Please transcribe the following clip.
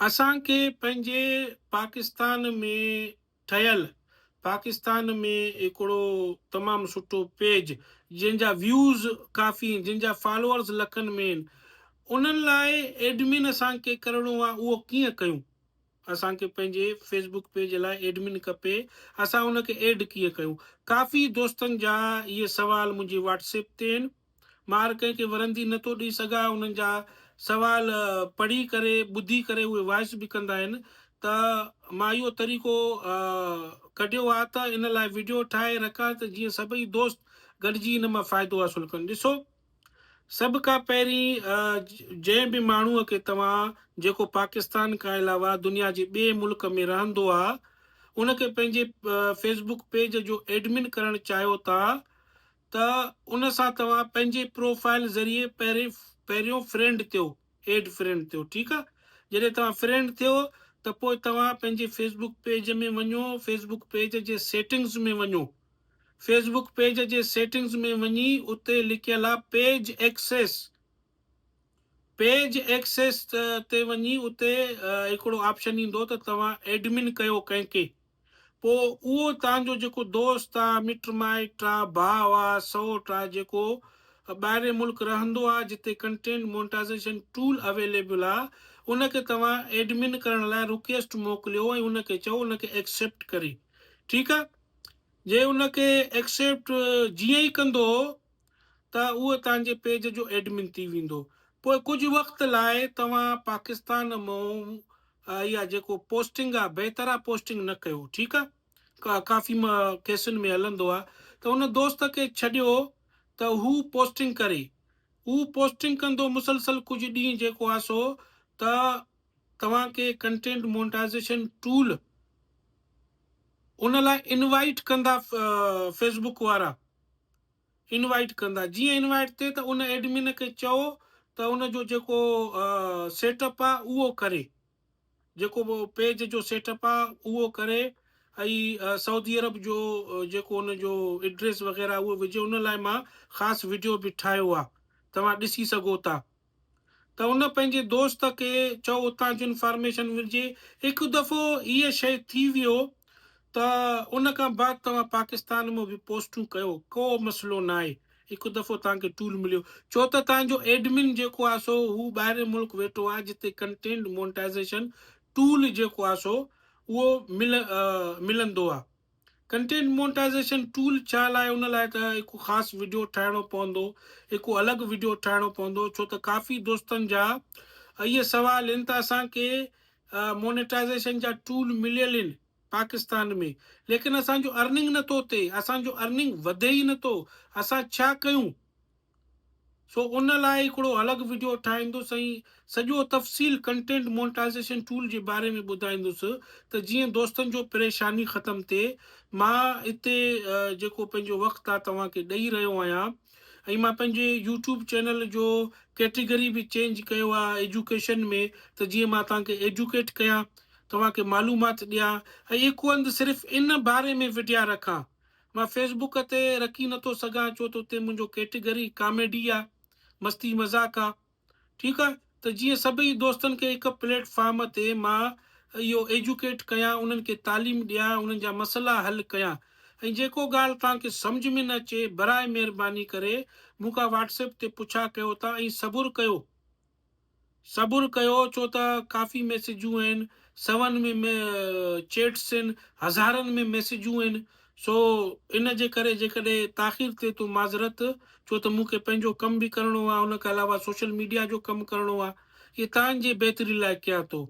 असांखे पंहिंजे पाकिस्तान में ठहियल पाकिस्तान में हिकिड़ो तमामु सुठो पेज जंहिंजा व्यूज़ काफ़ी आहिनि, जंहिंजा फॉलोअर्स लखनि में आहिनि, उन्हनि लाइ एडमिन असांखे करिणो आहे। उहो कीअं कयूं? असांखे पंहिंजे फेसबुक पेज लाइ एडमिन खपे, असां उनखे एड कीअं कयूं? काफ़ी दोस्तनि जा इहे सवाल मुंहिंजी व्हाट्सएप ते आहिनि। मां हर कंहिंखे वरंदी नथो ॾेई सघां, उन्हनि जा सवाल पढ़ी करे ॿुधी करे उहे वॉइस बि कंदा आहिनि। त मां इहो तरीक़ो कढियो आहे त इन लाइ वीडियो ठाहे रखां त जीअं सभई दोस्त गॾिजी इन मां फ़ाइदो हासिलु कनि। ॾिसो, सभ खां पहिरीं जंहिं बि माण्हूअ खे तव्हां जेको पाकिस्तान खां अलावा दुनिया जे ॿिए मुल्क में रहंदो आहे, उनखे पंहिंजे फेसबुक पेज जो एडमिन करणु चाहियो था, त उन सां तव्हां पंहिंजे प्रोफाइल ज़रिए पहिरियों फ्रेंड थियो, एड फ्रेंड थियो। ठीकु आहे? जॾहिं तव्हां फ्रेंड थियो त पोइ तव्हां पंहिंजे फेसबुक पेज में वञो, फेसबुक पेज जे सेटिंग्स में वञो। फेसबुक पेज जे सेटिंग्स में वञी उते लिखियल आहे पेज एक्सेस। पेज एक्सेस ते वञी उते हिकिड़ो ऑप्शन ईंदो त तव्हां एडमिन कयो कंहिंखे। पोइ उहो तव्हांजो जेको दोस्त आहे, मिट माइट आहे, भाउ आहे, सौट आहे, जेको ॿाहिरि मुल्क रहंदो आहे, जिते कंटेंट मोनेटाइज़ेशन टूल अवेलेबल आहे, उनखे तव्हां एडमिन करण लाइ रिक्वेस्ट मोकिलियो ऐं उनखे चओ उनखे एक्सेप्ट करे। ठीकु आहे? जे उनखे एक्सेप्ट जीअं ई कंदो त उहो तव्हांजे पेज जो एडमिन थी वेंदो। पोइ कुझु वक़्त लाइ तव्हां पाकिस्तान मां इहा जेको पोस्टिंग आहे, बहितरा पोस्टिंग न कयो। ठीकु आहे? काफ़ी केसनि में हलंदो आहे त उन दोस्त खे छॾियो त हू पोस्टिंग करे। हू पोस्टिंग कंदो मुसलसल कुझु ॾींहं जेको आहे सो, त तव्हांखे कंटेंट मोनेटाइज़ेशन टूल उन लाइ इनवाइट कंदा, फेसबुक वारा इनवाइट कंदा। जीअं इनवाइट थिए त उन एडमिन खे चओ त उनजो जेको सेटअप आहे उहो करे, जेको पेज जो सेटअप आहे उहो करे, ऐं सऊदी अरब जो जेको उनजो एड्रेस वग़ैरह उहो विझे। उन लाइ मां ख़ासि वीडियो बि ठाहियो आहे, तव्हां ॾिसी सघो था। त उन पंहिंजे दोस्त खे चओ उतां जो इंफॉर्मेशन विझे। हिकु दफ़ो इहा शइ थी वियो त उन खां बाद तव्हां पाकिस्तान में बि पोस्टूं कयो, को मसइलो न आहे। हिकु दफ़ो तव्हांखे टूल मिलियो, छो त तव्हांजो एडमिन जेको आहे सो हू ॿाहिरि मुल्क वेठो आहे, जिते कंटेंट मोनेटाइज़ेशन टूल जेको आहे सो उहो मिलंदो आहे। कंटेंट मोनेटाइज़ेशन टूल छा लाइ? उन लाइ त हिकु ख़ासि वीडियो ठाहिणो पवंदो, हिकु अलॻि वीडियो ठाहिणो पवंदो, छो त काफ़ी दोस्तनि जा इहे सवाल आहिनि त असांखे मोनेटाइज़ेशन जा टूल मिलियल आहिनि पाकिस्तान में, लेकिन असांजो अर्निंग नथो थिए, असांजो अर्निंग वधे ई नथो, असां छा कयूं? सो उन लाइ हिकिड़ो अलॻि वीडियो ठाहींदुसि ऐं सॼो तफ़सील कंटेंट मोनेटाइज़ेशन टूल जे बारे में ॿुधाईंदुसि, त जीअं दोस्तनि जो परेशानी ख़तमु थिए। मां हिते जेको पंहिंजो वक़्तु आहे तव्हांखे ॾेई रहियो आहियां, ऐं मां पंहिंजे यूट्यूब चैनल जो कैटेगरी बि चेंज कयो आहे एजुकेशन में, त जीअं मां तव्हांखे एजुकेट कयां, तव्हांखे मालूमात ॾियां, ऐं हिकु हंधि सिर्फ़ु इन बारे में विडिया रखां। मां फेसबुक ते रखी नथो सघां, छो त उते मुंहिंजो कैटेगरी कॉमेडी आहे, मस्ती मज़ाक आहे। ठीकु आहे? त जीअं सभई दोस्तनि खे हिकु प्लेटफॉर्म ते मां इहो एजुकेट कयां, उन्हनि खे तालीम ॾियां, उन्हनि जा मसइला हल कयां। ऐं जेको ॻाल्हि तव्हांखे सम्झ में न अचे, बराए महिरबानी करे मूंखां व्हाट्सएप ते पुछा कयो था, ऐं सबुरु कयो, सबुरु कयो, छो त काफ़ी मैसेजूं आहिनि, 100 में चैट्स आहिनि, हज़ारनि में मैसेजूं आहिनि। सो इन जे करे जेकॾहिं ताख़ीर थिए थो, माज़रत, छो त मूंखे पंहिंजो कमु बि करिणो आहे, उन खां अलावा सोशल मीडिया जो कमु करिणो आहे। इहे तव्हांजे बहितरी लाइ कयां थो।